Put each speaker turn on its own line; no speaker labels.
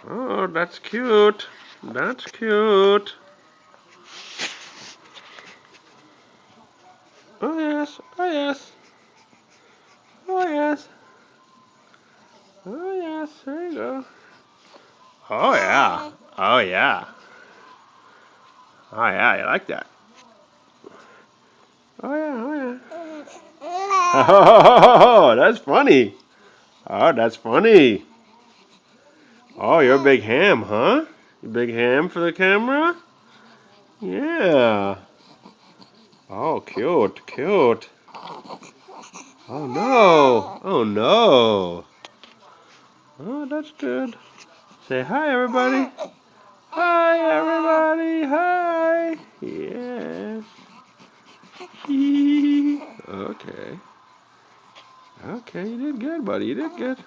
Oh, that's cute. That's cute. Oh yes, oh yes. Oh yes. Oh yes, there you go. Oh yeah. Oh yeah. Oh yeah, you like that. Oh yeah, oh yeah. Oh, that's funny. Oh, that's funny. Oh, you're a big ham, huh? You big ham for the camera? Yeah. Oh, cute, cute. Oh no. Oh no. Oh, that's good. Say hi, everybody. Hi, everybody. Hi. Yes. Okay. Okay, you did good, buddy. You did good.